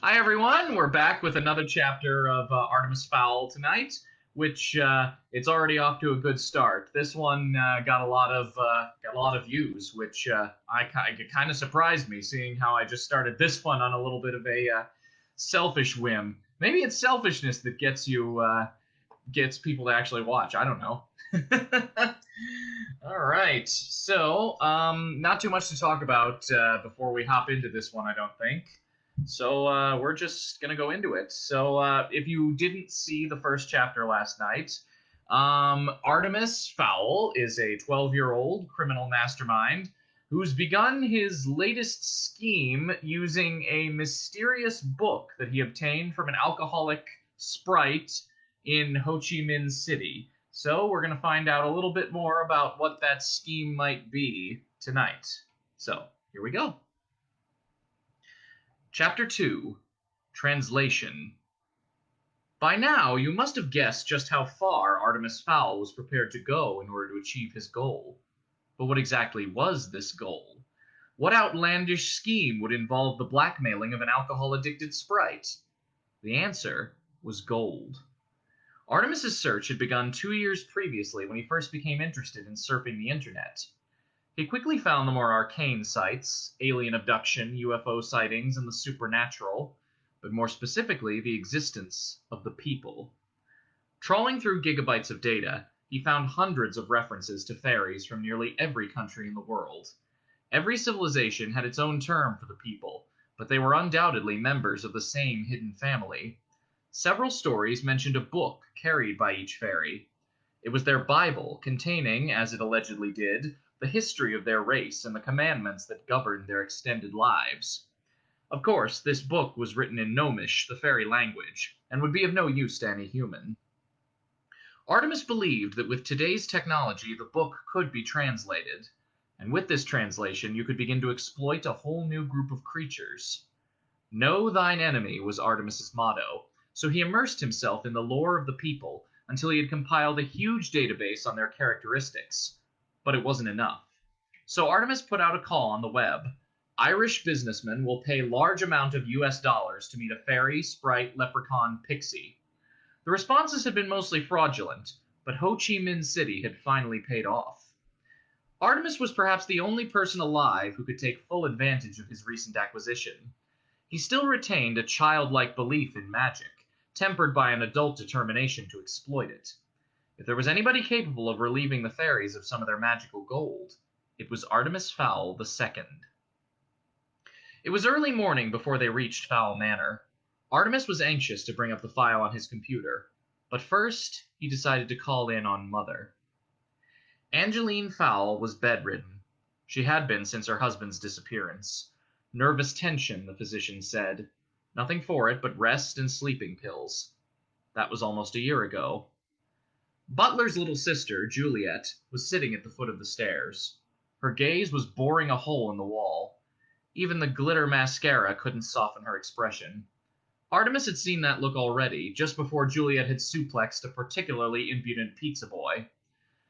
Hi, everyone. We're back with another chapter of Artemis Fowl tonight, which it's already off to a good start. This one got a lot of views, which it kind of surprised me, seeing how I just started this one on a little bit of a selfish whim. Maybe it's selfishness that gets people to actually watch. I don't know. All right. So, not too much to talk about before we hop into this one, I don't think. So, we're just going to go into it. So, if you didn't see the first chapter last night, Artemis Fowl is a 12-year-old criminal mastermind who's begun his latest scheme using a mysterious book that he obtained from an alcoholic sprite in Ho Chi Minh City. So we're going to find out a little bit more about what that scheme might be tonight. So here we go. Chapter 2, Translation. By now, you must have guessed just how far Artemis Fowl was prepared to go in order to achieve his goal. But what exactly was this goal? What outlandish scheme would involve the blackmailing of an alcohol-addicted sprite? The answer was gold. Artemis's search had begun 2 years previously when he first became interested in surfing the internet. He quickly found the more arcane sites, alien abduction, UFO sightings, and the supernatural, but more specifically, the existence of the people. Trawling through gigabytes of data, he found hundreds of references to fairies from nearly every country in the world. Every civilization had its own term for the people, but they were undoubtedly members of the same hidden family. Several stories mentioned a book carried by each fairy. It was their Bible, containing, as it allegedly did, the history of their race and the commandments that governed their extended lives. Of course, this book was written in Gnomish, the fairy language, and would be of no use to any human. Artemis believed that with today's technology, the book could be translated, and with this translation, you could begin to exploit a whole new group of creatures. Know thine enemy was Artemis's motto, so he immersed himself in the lore of the people until he had compiled a huge database on their characteristics. But it wasn't enough. So Artemis put out a call on the web. Irish businessmen will pay large amount of US dollars to meet a fairy, sprite, leprechaun, pixie. The responses had been mostly fraudulent, but Ho Chi Minh City had finally paid off. Artemis was perhaps the only person alive who could take full advantage of his recent acquisition. He still retained a childlike belief in magic, tempered by an adult determination to exploit it. If there was anybody capable of relieving the fairies of some of their magical gold, it was Artemis Fowl II. It was early morning before they reached Fowl Manor. Artemis was anxious to bring up the file on his computer, but first he decided to call in on Mother. Angeline Fowl was bedridden. She had been since her husband's disappearance. Nervous tension, the physician said. Nothing for it but rest and sleeping pills. That was almost a year ago. Butler's little sister, Juliet, was sitting at the foot of the stairs. Her gaze was boring a hole in the wall. Even the glitter mascara couldn't soften her expression. Artemis had seen that look already, just before Juliet had suplexed a particularly impudent pizza boy.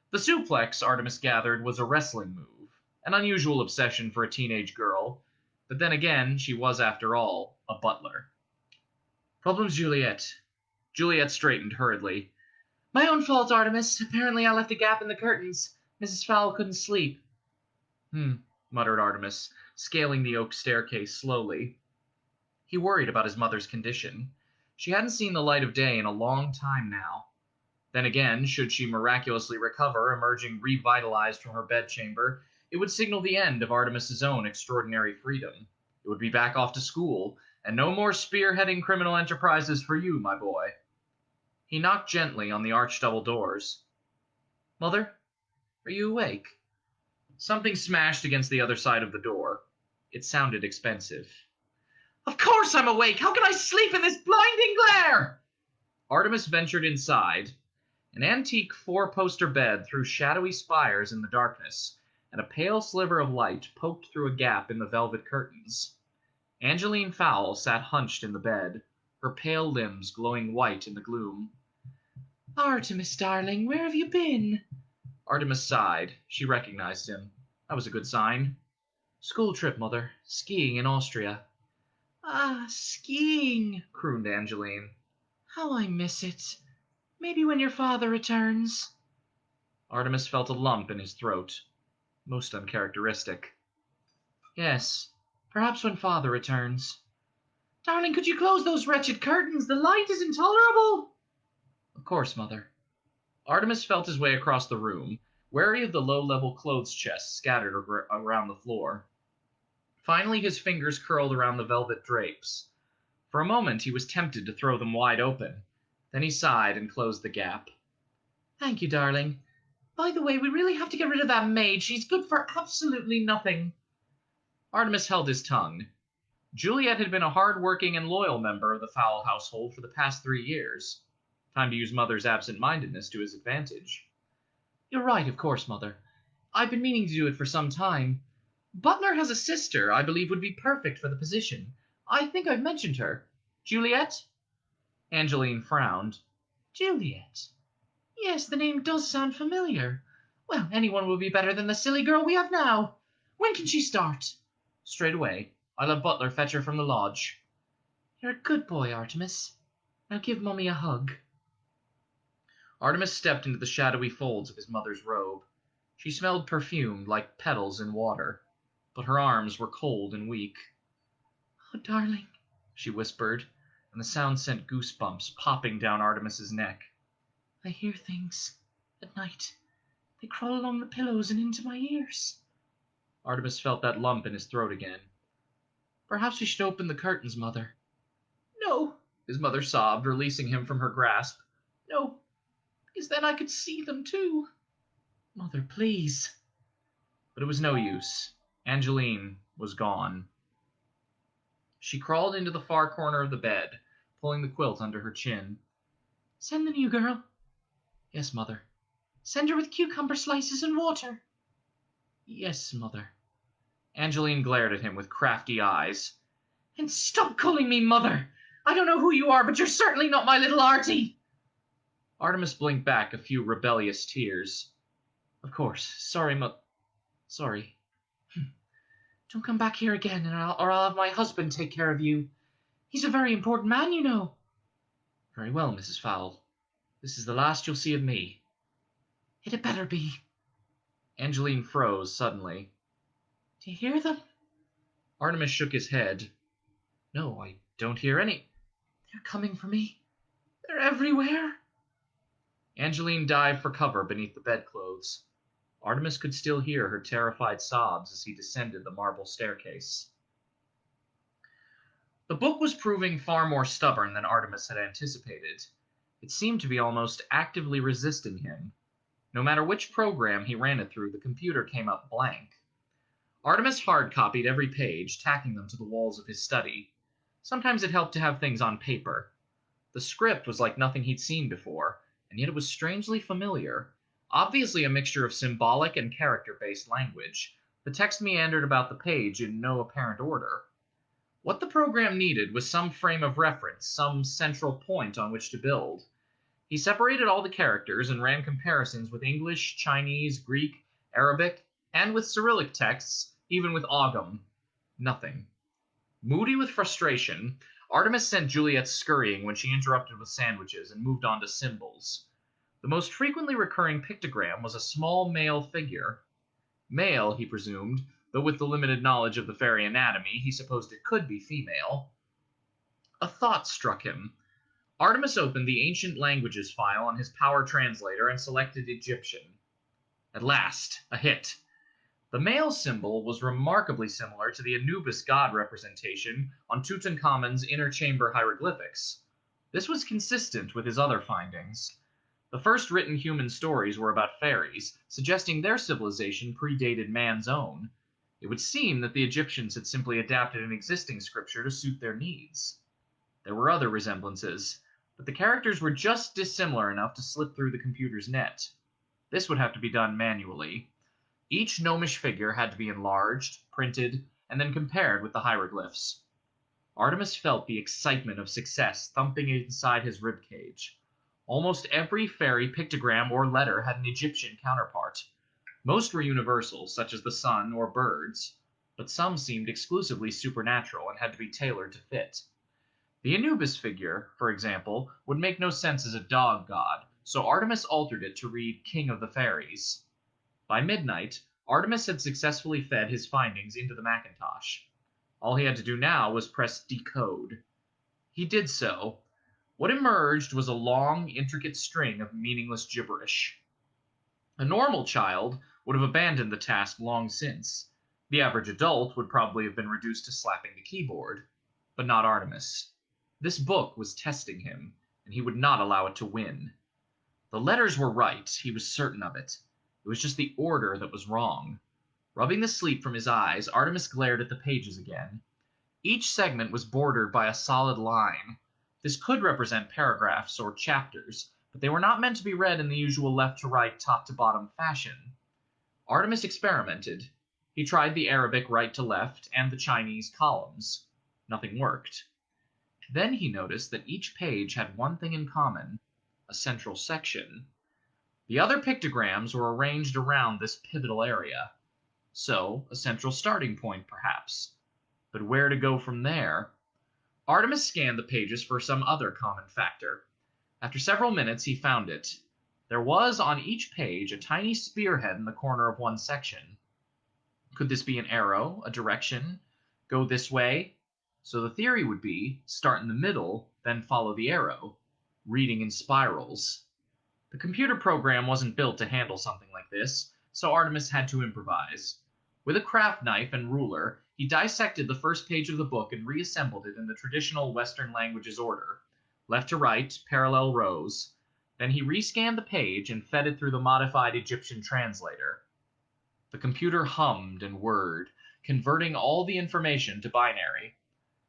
The suplex, Artemis gathered, was a wrestling move, an unusual obsession for a teenage girl, but then again, she was, after all, a butler. Problems, Juliet. Juliet straightened hurriedly. My own fault, Artemis. Apparently I left a gap in the curtains. Mrs. Fowl couldn't sleep. Muttered Artemis, scaling the oak staircase slowly. He worried about his mother's condition. She hadn't seen the light of day in a long time now. Then again, should she miraculously recover, emerging revitalized from her bedchamber, it would signal the end of Artemis's own extraordinary freedom. It would be back off to school, and no more spearheading criminal enterprises for you, my boy. He knocked gently on the arched double doors. Mother, are you awake? Something smashed against the other side of the door. It sounded expensive. Of course I'm awake! How can I sleep in this blinding glare? Artemis ventured inside. An antique four-poster bed threw shadowy spires in the darkness, and a pale sliver of light poked through a gap in the velvet curtains. Angeline Fowl sat hunched in the bed, her pale limbs glowing white in the gloom. Artemis, darling, where have you been? Artemis sighed. She recognized him. That was a good sign. School trip, Mother. Skiing in Austria. Ah, skiing, crooned Angeline. How I miss it. Maybe when your father returns. Artemis felt a lump in his throat. Most uncharacteristic. Yes, perhaps when father returns. Darling, could you close those wretched curtains? The light is intolerable. Of course, Mother. Artemis felt his way across the room, wary of the low-level clothes chests scattered around the floor. Finally, his fingers curled around the velvet drapes. For a moment, he was tempted to throw them wide open. Then he sighed and closed the gap. Thank you, darling. By the way, we really have to get rid of that maid. She's good for absolutely nothing. Artemis held his tongue. Juliet had been a hard-working and loyal member of the Fowl household for the past 3 years. Time to use Mother's absent-mindedness to his advantage. You're right, of course, Mother. I've been meaning to do it for some time. Butler has a sister I believe would be perfect for the position. I think I've mentioned her. Juliet? Angeline frowned. Juliet? Yes, the name does sound familiar. Well, anyone will be better than the silly girl we have now. When can she start? Straight away. I'll have Butler fetch her from the lodge. You're a good boy, Artemis. Now give Mummy a hug. Artemis stepped into the shadowy folds of his mother's robe. She smelled perfumed like petals in water, but her arms were cold and weak. Oh, darling, she whispered, and the sound sent goosebumps popping down Artemis's neck. I hear things at night. They crawl along the pillows and into my ears. Artemis felt that lump in his throat again. Perhaps we should open the curtains, Mother. No, his mother sobbed, releasing him from her grasp. No, because then I could see them too. Mother, please. But it was no use. Angeline was gone. She crawled into the far corner of the bed, pulling the quilt under her chin. Send the new girl. Yes, Mother. Send her with cucumber slices and water. Yes, Mother. Angeline glared at him with crafty eyes. And stop calling me Mother! I don't know who you are, but you're certainly not my little Artie! Artemis blinked back a few rebellious tears. Of course. Sorry, Sorry. Don't come back here again, or I'll have my husband take care of you. He's a very important man, you know. Very well, Mrs. Fowl. This is the last you'll see of me. It had better be. Angeline froze suddenly. Do you hear them? Artemis shook his head. No, I don't hear any. They're coming for me. They're everywhere. Angeline dived for cover beneath the bedclothes. Artemis could still hear her terrified sobs as he descended the marble staircase. The book was proving far more stubborn than Artemis had anticipated. It seemed to be almost actively resisting him. No matter which program he ran it through, the computer came up blank. Artemis hard-copied every page, tacking them to the walls of his study. Sometimes it helped to have things on paper. The script was like nothing he'd seen before, and yet it was strangely familiar. Obviously a mixture of symbolic and character-based language, the text meandered about the page in no apparent order. What the program needed was some frame of reference, some central point on which to build. He separated all the characters and ran comparisons with English, Chinese, Greek, Arabic, and with Cyrillic texts, even with Ogham. Nothing. Moody with frustration, Artemis sent Juliet scurrying when she interrupted with sandwiches and moved on to symbols. The most frequently recurring pictogram was a small male figure. Male, he presumed, though with the limited knowledge of the fairy anatomy, he supposed it could be female. A thought struck him. Artemis opened the Ancient Languages file on his power translator and selected Egyptian. At last, a hit. The male symbol was remarkably similar to the Anubis god representation on Tutankhamun's inner chamber hieroglyphics. This was consistent with his other findings. The first written human stories were about fairies, suggesting their civilization predated man's own. It would seem that the Egyptians had simply adapted an existing scripture to suit their needs. There were other resemblances, but the characters were just dissimilar enough to slip through the computer's net. This would have to be done manually. Each gnomish figure had to be enlarged, printed, and then compared with the hieroglyphs. Artemis felt the excitement of success thumping inside his ribcage. Almost every fairy pictogram or letter had an Egyptian counterpart. Most were universal, such as the sun or birds, but some seemed exclusively supernatural and had to be tailored to fit. The Anubis figure, for example, would make no sense as a dog god, so Artemis altered it to read King of the Fairies. By midnight, Artemis had successfully fed his findings into the Macintosh. All he had to do now was press decode. He did so. What emerged was a long, intricate string of meaningless gibberish. A normal child would have abandoned the task long since. The average adult would probably have been reduced to slapping the keyboard. But not Artemis. This book was testing him, and he would not allow it to win. The letters were right, he was certain of it. It was just the order that was wrong. Rubbing the sleep from his eyes, Artemis glared at the pages again. Each segment was bordered by a solid line. This could represent paragraphs or chapters, but they were not meant to be read in the usual left-to-right, top-to-bottom fashion. Artemis experimented. He tried the Arabic right-to-left and the Chinese columns. Nothing worked. Then he noticed that each page had one thing in common: a central section. The other pictograms were arranged around this pivotal area. So, a central starting point, perhaps. But where to go from there? Artemis scanned the pages for some other common factor. After several minutes, he found it. There was on each page a tiny spearhead in the corner of one section. Could this be an arrow, a direction? Go this way? So the theory would be, start in the middle, then follow the arrow. Reading in spirals. The computer program wasn't built to handle something like this, so Artemis had to improvise. With a craft knife and ruler, he dissected the first page of the book and reassembled it in the traditional Western languages order. Left to right, parallel rows. Then he rescanned the page and fed it through the modified Egyptian translator. The computer hummed and whirred, converting all the information to binary.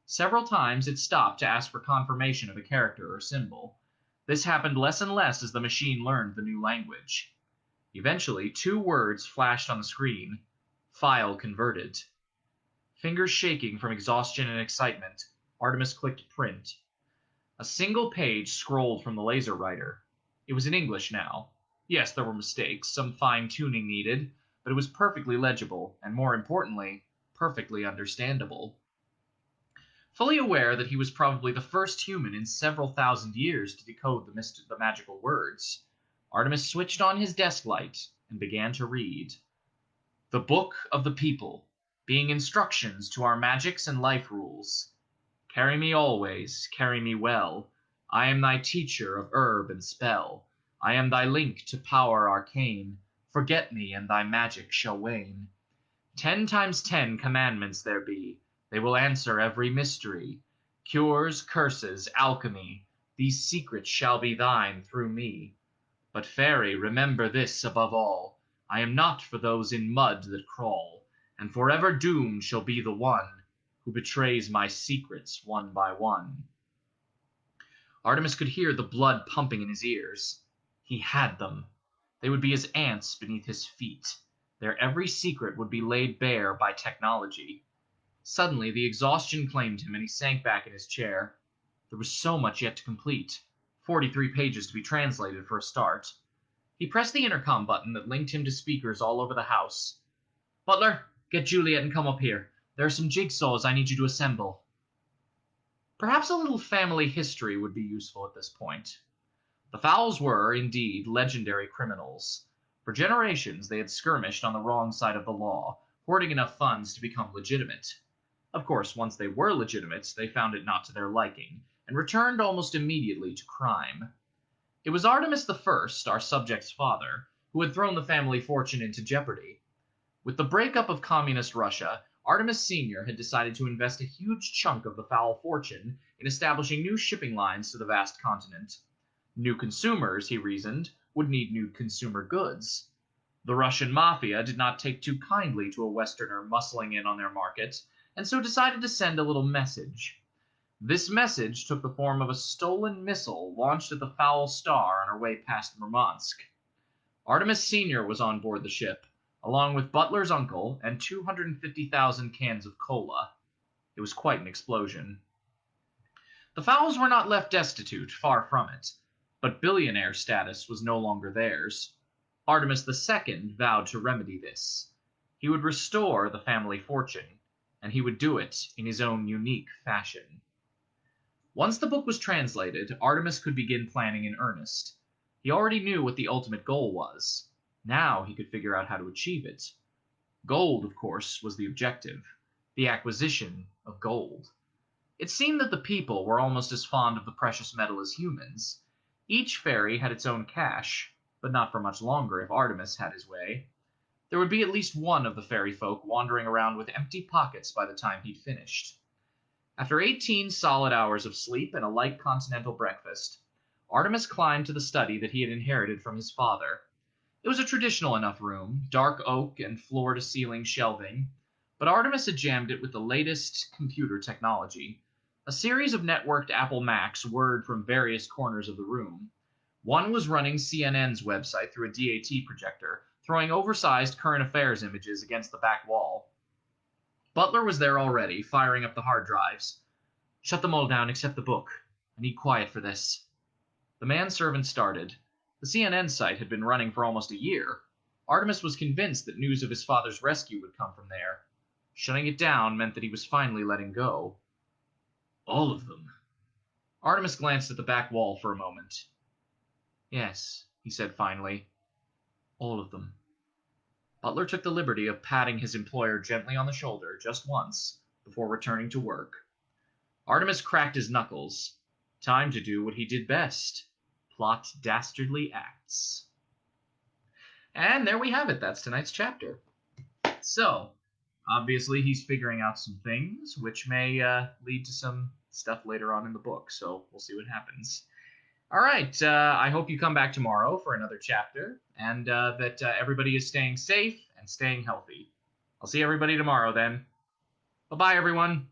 Several times it stopped to ask for confirmation of a character or symbol. This happened less and less as the machine learned the new language. Eventually, 2 words flashed on the screen. File converted. Fingers shaking from exhaustion and excitement, Artemis clicked print. A single page scrolled from the laser writer. It was in English now. Yes, there were mistakes, some fine-tuning needed, but it was perfectly legible, and more importantly, perfectly understandable. Fully aware that he was probably the first human in several thousand years to decode the magical words, Artemis switched on his desk light and began to read. The Book of the People, being instructions to our magics and life rules. Carry me always, carry me well. I am thy teacher of herb and spell. I am thy link to power arcane. Forget me, and thy magic shall wane. 10 times 10 commandments there be. They will answer every mystery. Cures, curses, alchemy. These secrets shall be thine through me. But, fairy, remember this above all. I am not for those in mud that crawl, and forever doomed shall be the one who betrays my secrets one by one. Artemis could hear the blood pumping in his ears. He had them. They would be as ants beneath his feet. Their every secret would be laid bare by technology. Suddenly, the exhaustion claimed him, and he sank back in his chair. There was so much yet to complete. 43 pages to be translated for a start. He pressed the intercom button that linked him to speakers all over the house. Butler, get Juliet and come up here. There are some jigsaws I need you to assemble. Perhaps a little family history would be useful at this point. The Fowls were, indeed, legendary criminals. For generations, they had skirmished on the wrong side of the law, hoarding enough funds to become legitimate. Of course, once they were legitimate, they found it not to their liking, and returned almost immediately to crime. It was Artemis I, our subject's father, who had thrown the family fortune into jeopardy. With the breakup of communist Russia, Artemis Sr. had decided to invest a huge chunk of the Fowl fortune in establishing new shipping lines to the vast continent. New consumers, he reasoned, would need new consumer goods. The Russian mafia did not take too kindly to a Westerner muscling in on their market, and so decided to send a little message. This message took the form of a stolen missile launched at the Fowl Star on her way past Murmansk. Artemis Sr. was on board the ship, along with Butler's uncle and 250,000 cans of cola. It was quite an explosion. The Fowls were not left destitute, far from it, but billionaire status was no longer theirs. Artemis II vowed to remedy this. He would restore the family fortune, and he would do it in his own unique fashion. Once the book was translated, Artemis could begin planning in earnest. He already knew what the ultimate goal was. Now he could figure out how to achieve it. Gold, of course, was the objective, the acquisition of gold. It seemed that the people were almost as fond of the precious metal as humans. Each fairy had its own cache, but not for much longer if Artemis had his way. There would be at least one of the fairy folk wandering around with empty pockets by the time he'd finished. After 18 solid hours of sleep and a light continental breakfast, Artemis climbed to the study that he had inherited from his father. It was a traditional enough room, dark oak and floor-to-ceiling shelving, but Artemis had jammed it with the latest computer technology. A series of networked Apple Macs whirred from various corners of the room. One was running CNN's website through a DAT projector, throwing oversized current affairs images against the back wall. Butler was there already, firing up the hard drives. "Shut them all down except the book. I need quiet for this." The manservant started. The CNN site had been running for almost a year. Artemis was convinced that news of his father's rescue would come from there. Shutting it down meant that he was finally letting go. "All of them." Artemis glanced at the back wall for a moment. "Yes," he said finally. "All of them." Butler took the liberty of patting his employer gently on the shoulder just once before returning to work. Artemis cracked his knuckles. Time to do what he did best: plot dastardly acts. And there we have it. That's tonight's chapter. So, obviously he's figuring out some things, which may lead to some stuff later on in the book, so we'll see what happens. All right, I hope you come back tomorrow for another chapter, and that everybody is staying safe and staying healthy. I'll see everybody tomorrow then. Bye-bye, everyone.